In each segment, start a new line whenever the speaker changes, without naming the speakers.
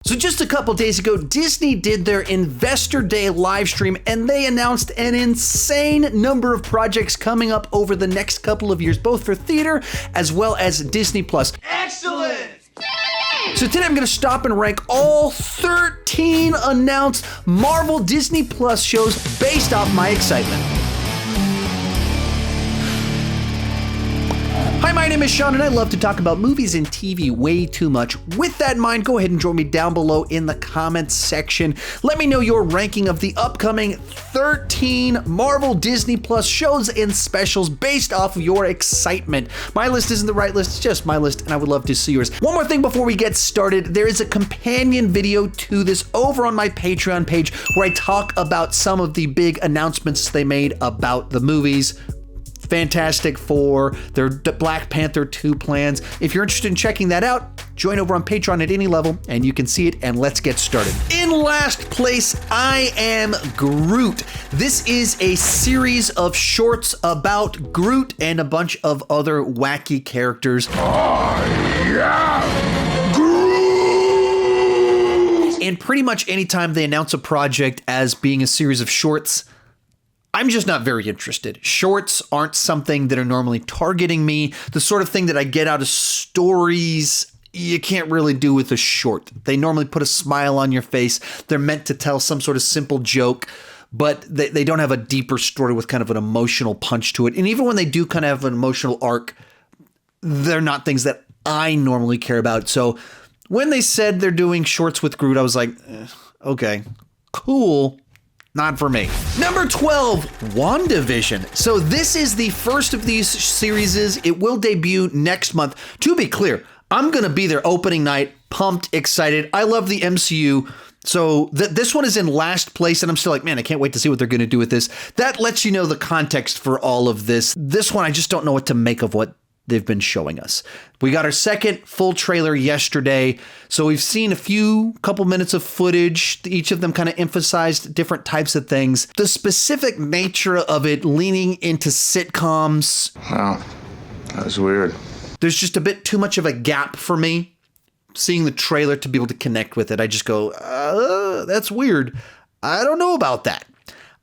So just a couple days ago, Disney did their Investor Day live stream and they announced an insane number of projects coming up over the next couple of years, both for theater as well as Disney+.
Excellent!
So today I'm going to stop and rank all 13 announced Marvel Disney Plus shows based off my excitement. Hi, my name is Sean and I love to talk about movies and TV way too much. With that in mind, go ahead and join me down below in the comments section. Let me know your ranking of the upcoming 13 Marvel Disney Plus shows and specials based off of your excitement. My list isn't the right list, it's just my list, and I would love to see yours. One more thing before we get started, there is a companion video to this over on my Patreon page where I talk about some of the big announcements they made about the movies. Fantastic Four, their Black Panther 2 plans. If you're interested in checking that out, join over on Patreon at any level and you can see it, and let's get started. In last place, I Am Groot. This is a series of shorts about Groot and a bunch of other wacky characters.
I am Groot!
And pretty much anytime they announce a project as being a series of shorts, I'm just not very interested. Shorts aren't something that are normally targeting me. The sort of thing that I get out of stories, you can't really do with a short. They normally put a smile on your face. They're meant to tell some sort of simple joke, but they don't have a deeper story with kind of an emotional punch to it. And even when they do kind of have an emotional arc, they're not things that I normally care about. So when they said they're doing shorts with Groot, I was like, okay, cool. Not for me. Number 12, WandaVision. So this is the first of these series. It will debut next month. To be clear, I'm going to be there opening night, pumped, excited. I love the MCU. So this one is in last place, and I'm still like, man, I can't wait to see what they're going to do with this. That lets you know the context for all of this. This one, I just don't know what to make of what they've been showing us. We got our second full trailer yesterday. So we've seen a couple minutes of footage. Each of them kind of emphasized different types of things. The specific nature of it leaning into sitcoms.
Wow, that was weird.
There's just a bit too much of a gap for me seeing the trailer to be able to connect with it. I just go, that's weird. I don't know about that.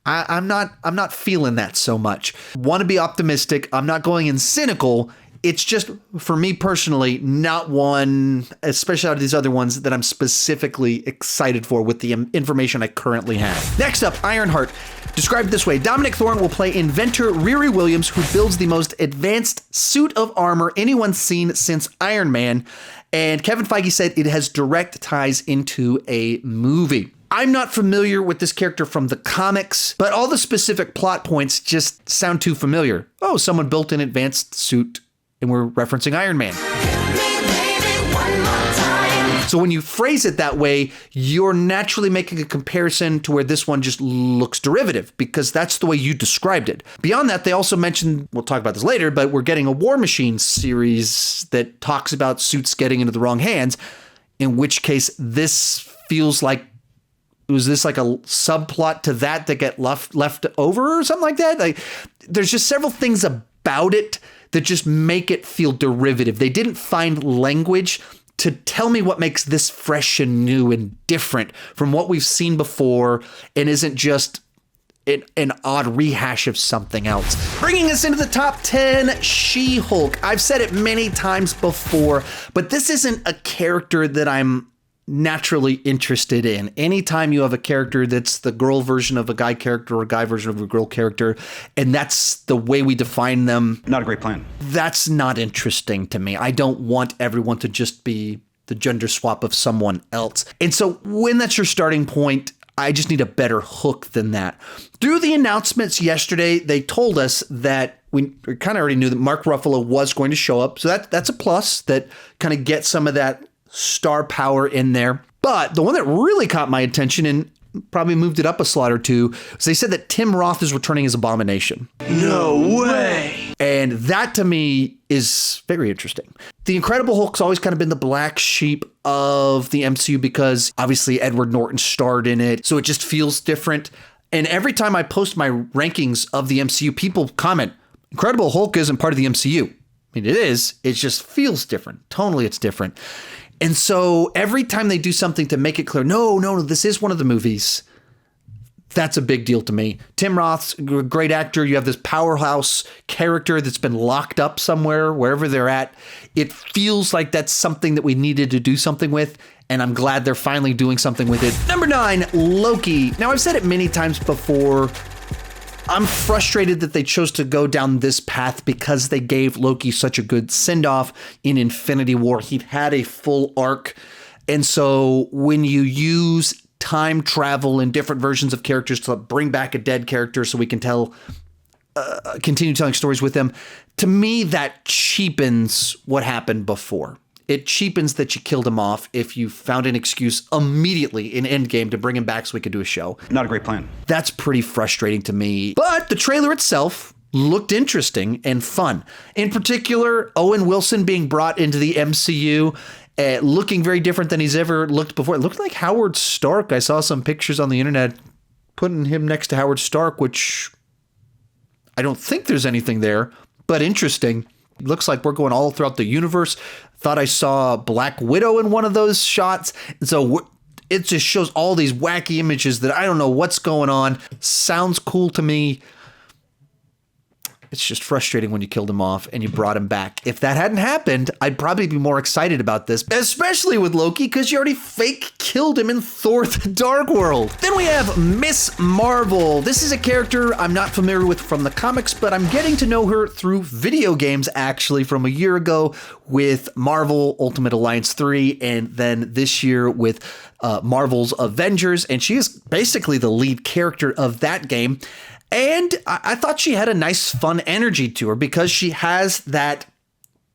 I'm not feeling that so much. Want to be optimistic. I'm not going in cynical. It's just, for me personally, not one, especially out of these other ones, that I'm specifically excited for with the information I currently have. Next up, Ironheart. Described this way: Dominic Thorne will play inventor Riri Williams, who builds the most advanced suit of armor anyone's seen since Iron Man. And Kevin Feige said it has direct ties into a movie. I'm not familiar with this character from the comics, but all the specific plot points just sound too familiar. Oh, someone built an advanced suit, and we're referencing Iron Man. So when you phrase it that way, you're naturally making a comparison to where this one just looks derivative, because that's the way you described it. Beyond that, they also mentioned, we'll talk about this later, but we're getting a War Machine series that talks about suits getting into the wrong hands, in which case this feels like, was this like a subplot to that get left over or something like that? Like, there's just several things about it that just make it feel derivative. They didn't find language to tell me what makes this fresh and new and different from what we've seen before and isn't just an odd rehash of something else. Bringing us into the top 10, She-Hulk. I've said it many times before, but this isn't a character that I'm naturally interested in. Anytime you have a character that's the girl version of a guy character or a guy version of a girl character, and that's the way we define them.
Not a great plan.
That's not interesting to me. I don't want everyone to just be the gender swap of someone else. And so when that's your starting point, I just need a better hook than that. Through the announcements yesterday, they told us that we kind of already knew that Mark Ruffalo was going to show up. So that's a plus that kind of gets some of that star power in there. But the one that really caught my attention and probably moved it up a slot or two is they said that Tim Roth is returning as Abomination.
No way!
And that to me is very interesting. The Incredible Hulk's always kind of been the black sheep of the MCU because obviously Edward Norton starred in it, so it just feels different. And every time I post my rankings of the MCU, people comment, Incredible Hulk isn't part of the MCU. I mean, it is. It just feels different. Tonally, it's different. And so every time they do something to make it clear, no, this is one of the movies, that's a big deal to me. Tim Roth's a great actor. You have this powerhouse character that's been locked up somewhere, wherever they're at. It feels like that's something that we needed to do something with, and I'm glad they're finally doing something with it. Number 9, Loki. Now, I've said it many times before. I'm frustrated that they chose to go down this path because they gave Loki such a good send-off in Infinity War. He'd had a full arc. And so when you use time travel and different versions of characters to bring back a dead character so we can continue telling stories with them, to me, that cheapens what happened before. It cheapens that you killed him off if you found an excuse immediately in Endgame to bring him back so we could do a show.
Not a great plan.
That's pretty frustrating to me. But the trailer itself looked interesting and fun. In particular, Owen Wilson being brought into the MCU, looking very different than he's ever looked before. It looked like Howard Stark. I saw some pictures on the internet putting him next to Howard Stark, which I don't think there's anything there, but interesting. Looks like we're going all throughout the universe. Thought I saw Black Widow in one of those shots. So it just shows all these wacky images that I don't know what's going on. Sounds cool to me. It's just frustrating when you killed him off and you brought him back. If that hadn't happened, I'd probably be more excited about this, especially with Loki, because you already fake killed him in Thor: The Dark World. Then we have Miss Marvel. This is a character I'm not familiar with from the comics, but I'm getting to know her through video games, actually, from a year ago with Marvel Ultimate Alliance 3, and then this year with Marvel's Avengers, and she is basically the lead character of that game. And I thought she had a nice, fun energy to her because she has that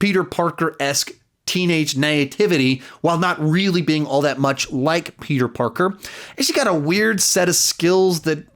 Peter Parker-esque teenage naivety while not really being all that much like Peter Parker. And she got a weird set of skills that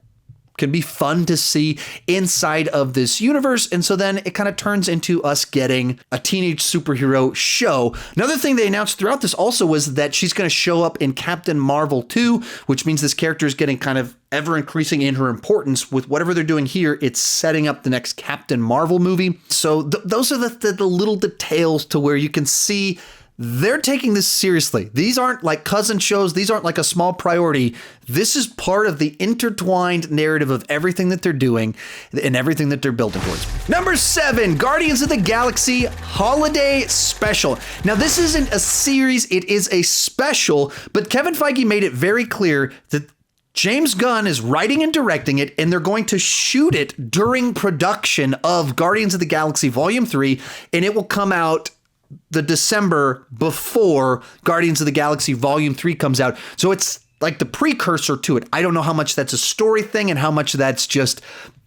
can be fun to see inside of this universe. And so then it kind of turns into us getting a teenage superhero show. Another thing they announced throughout this also was that she's going to show up in Captain Marvel 2, which means this character is getting kind of ever increasing in her importance. With whatever they're doing here, it's setting up the next Captain Marvel movie. So those are the little details to where you can see they're taking this seriously. These aren't like cousin shows. These aren't like a small priority. This is part of the intertwined narrative of everything that they're doing and everything that they're building towards. Number 7, Guardians of the Galaxy Holiday Special. Now, this isn't a series. It is a special, but Kevin Feige made it very clear that James Gunn is writing and directing it, and they're going to shoot it during production of Guardians of the Galaxy Volume 3, and it will come out the December before Guardians of the Galaxy Volume 3 comes out. So it's like the precursor to it. I don't know how much that's a story thing and how much that's just,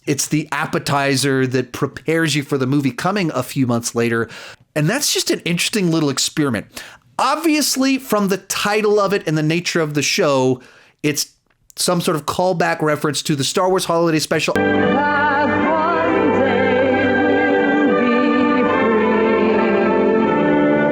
it's the appetizer that prepares you for the movie coming a few months later. And that's just an interesting little experiment. Obviously, from the title of it and the nature of the show, it's some sort of callback reference to the Star Wars Holiday Special.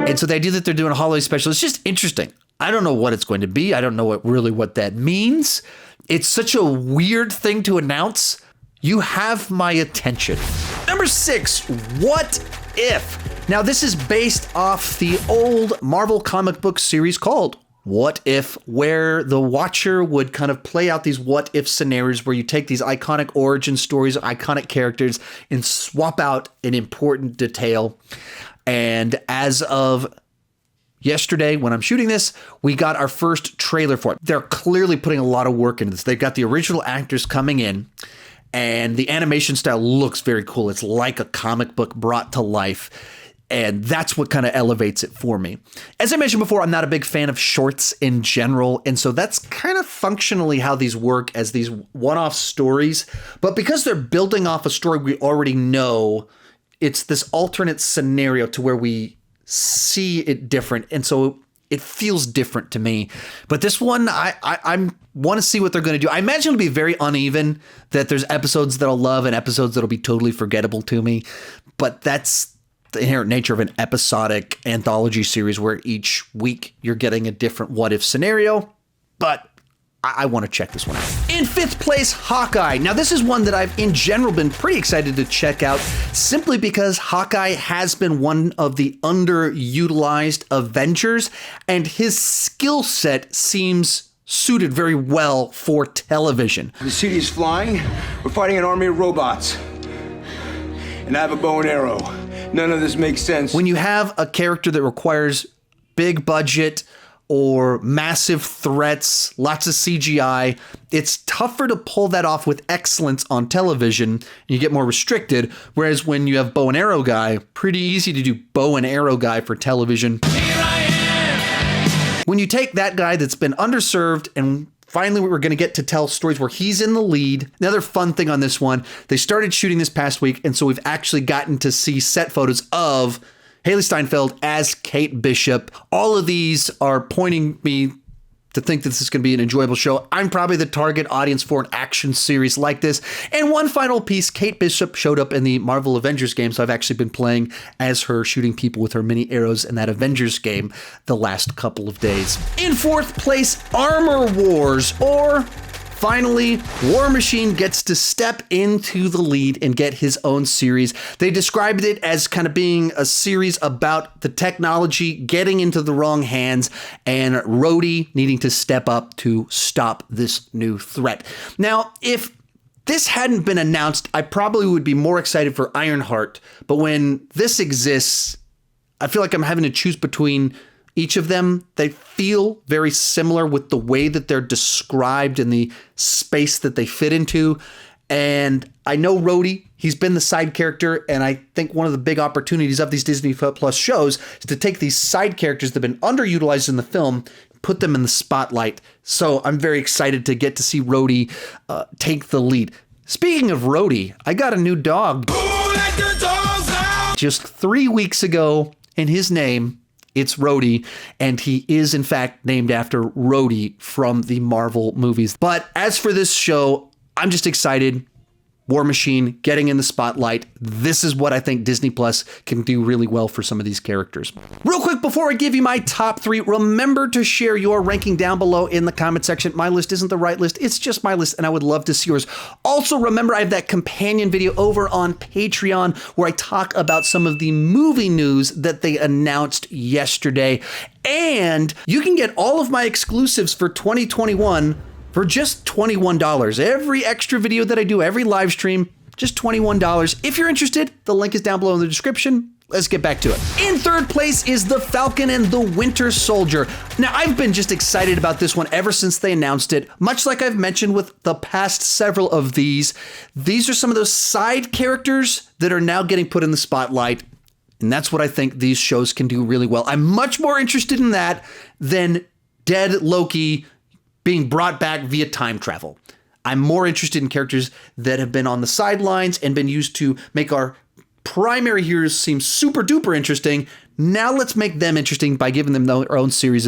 And so the idea that they're doing a holiday special is just interesting. I don't know what it's going to be. I don't know what that means. It's such a weird thing to announce. You have my attention. Number 6, What If? Now, this is based off the old Marvel comic book series called What If, where the watcher would kind of play out these what if scenarios where you take these iconic origin stories, iconic characters, and swap out an important detail. And as of yesterday, when I'm shooting this, we got our first trailer for it. They're clearly putting a lot of work into this. They've got the original actors coming in, and the animation style looks very cool. It's like a comic book brought to life. And that's what kind of elevates it for me. As I mentioned before, I'm not a big fan of shorts in general. And so that's kind of functionally how these work, as these one-off stories. But because they're building off a story we already know, it's this alternate scenario to where we see it different. And so it feels different to me. But this one, I want to see what they're going to do. I imagine it'll be very uneven, that there's episodes that I'll love and episodes that'll be totally forgettable to me. But that's the inherent nature of an episodic anthology series where each week you're getting a different what if scenario. But I want to check this one out. In 5th place, Hawkeye. Now, this is one that I've in general been pretty excited to check out simply because Hawkeye has been one of the underutilized Avengers, and his skill set seems suited very well for television.
The city's flying. We're fighting an army of robots. And I have a bow and arrow. None of this makes sense.
When you have a character that requires big budget or massive threats, lots of CGI, it's tougher to pull that off with excellence on television, and you get more restricted. Whereas when you have bow and arrow guy, pretty easy to do bow and arrow guy for television. When you take that guy that's been underserved and finally we're going to get to tell stories where he's in the lead. Another fun thing on this one, they started shooting this past week, and so we've actually gotten to see set photos of Haley Steinfeld as Kate Bishop. All of these are pointing me to think that this is going to be an enjoyable show. I'm probably the target audience for an action series like this. And one final piece, Kate Bishop showed up in the Marvel Avengers game, so I've actually been playing as her, shooting people with her mini arrows in that Avengers game the last couple of days. In 4th place, Armor Wars, or finally, War Machine gets to step into the lead and get his own series. They described it as kind of being a series about the technology getting into the wrong hands and Rhodey needing to step up to stop this new threat. Now, if this hadn't been announced, I probably would be more excited for Ironheart. But when this exists, I feel like I'm having to choose between each of them. They feel very similar with the way that they're described and the space that they fit into. And I know Rhodey, he's been the side character, and I think one of the big opportunities of these Disney Plus shows is to take these side characters that have been underutilized in the film, put them in the spotlight. So I'm very excited to get to see Rhodey take the lead. Speaking of Rhodey, I got a new dog. Just 3 weeks ago, and his name, it's Rhodey, and he is in fact named after Rhodey from the Marvel movies. But as for this show, I'm just excited. War Machine getting in the spotlight. This is what I think Disney Plus can do really well for some of these characters. Real quick, before I give you my top 3, remember to share your ranking down below in the comment section. My list isn't the right list. It's just my list, and I would love to see yours. Also, remember I have that companion video over on Patreon where I talk about some of the movie news that they announced yesterday. And you can get all of my exclusives for 2021 for just $21. Every extra video that I do, every live stream, just $21. If you're interested, the link is down below in the description. Let's get back to it. In 3rd place is The Falcon and the Winter Soldier. Now, I've been just excited about this one ever since they announced it. Much like I've mentioned with the past several of these are some of those side characters that are now getting put in the spotlight. And that's what I think these shows can do really well. I'm much more interested in that than dead Loki being brought back via time travel. I'm more interested in characters that have been on the sidelines and been used to make our primary heroes seem super duper interesting. Now let's make them interesting by giving them their own series.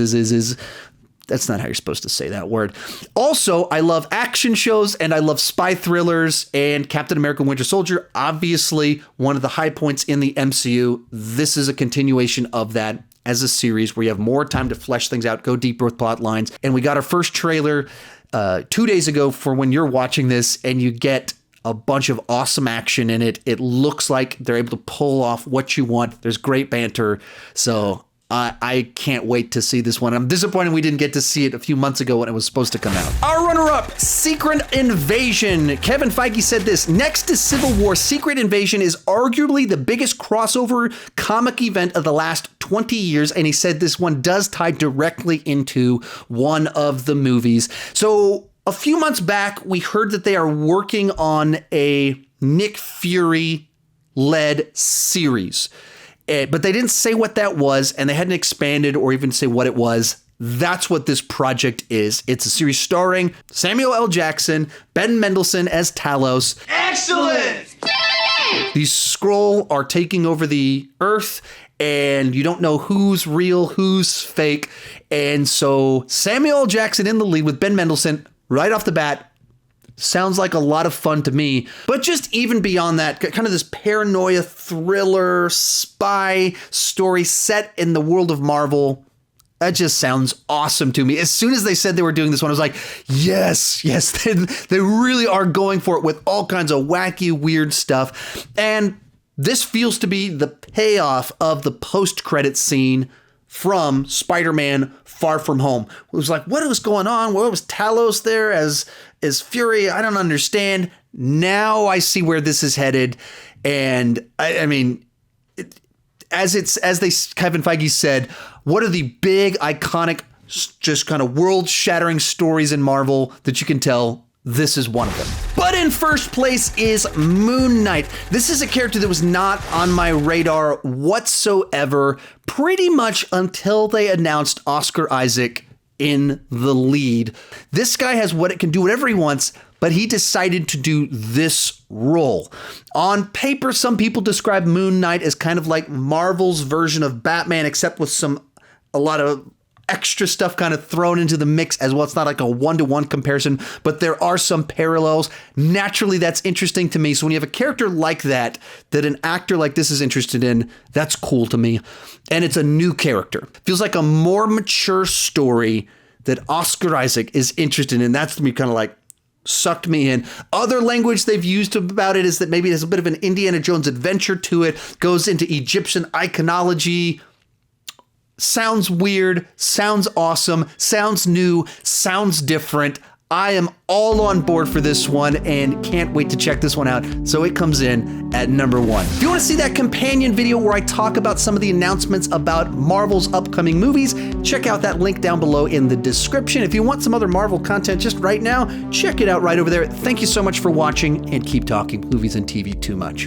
That's not how you're supposed to say that word. Also, I love action shows and I love spy thrillers, and Captain America Winter Soldier, obviously one of the high points in the MCU. This is a continuation of that as a series where you have more time to flesh things out, go deeper with plot lines. And we got our first trailer 2 days ago for when you're watching this, and you get a bunch of awesome action in it. It looks like they're able to pull off what you want. There's great banter. So I can't wait to see this one. I'm disappointed we didn't get to see it a few months ago when it was supposed to come out. Our runner-up, Secret Invasion. Kevin Feige said this: next to Civil War, Secret Invasion is arguably the biggest crossover comic event of the last 20 years. And he said this one does tie directly into one of the movies. So a few months back, we heard that they are working on a Nick Fury-led series. But they didn't say what that was, and they hadn't expanded or even say what it was. That's what this project is. It's a series starring Samuel L. Jackson, Ben Mendelsohn as Talos.
Excellent!
These Skrull are taking over the Earth, and you don't know who's real, who's fake. And so Samuel L. Jackson in the lead with Ben Mendelsohn right off the bat. Sounds like a lot of fun to me. But just even beyond that, kind of this paranoia thriller spy story set in the world of Marvel. That just sounds awesome to me. As soon as they said they were doing this one, I was like, yes, they really are going for it with all kinds of wacky, weird stuff. And this feels to be the payoff of the post-credit scene from Spider-Man Far From Home. It was like, what was going on? What was Talos there as Fury? I don't understand. Now I see where this is headed. And I mean, as Kevin Feige said, what are the big, iconic, just kind of world-shattering stories in Marvel that you can tell? This is one of them. But in first place is Moon Knight. This is a character that was not on my radar whatsoever, pretty much until they announced Oscar Isaac in the lead. This guy has what it can do whatever he wants, but he decided to do this role. On paper, some people describe Moon Knight as kind of like Marvel's version of Batman, except with a lot of extra stuff kind of thrown into the mix as well. It's not like a one-to-one comparison, but there are some parallels. Naturally, that's interesting to me. So when you have a character like that an actor like this is interested in, that's cool to me. And it's a new character. Feels like a more mature story that Oscar Isaac is interested in. That's to me kind of like sucked me in. Other language they've used about it is that maybe there's a bit of an Indiana Jones adventure to it, goes into Egyptian iconology. Sounds weird, sounds awesome, sounds new, sounds different. I am all on board for this one and can't wait to check this one out. So it comes in at number 1. If you want to see that companion video where I talk about some of the announcements about Marvel's upcoming movies, check out that link down below in the description. If you want some other Marvel content just right now, check it out right over there. Thank you so much for watching, and keep talking movies and TV too much.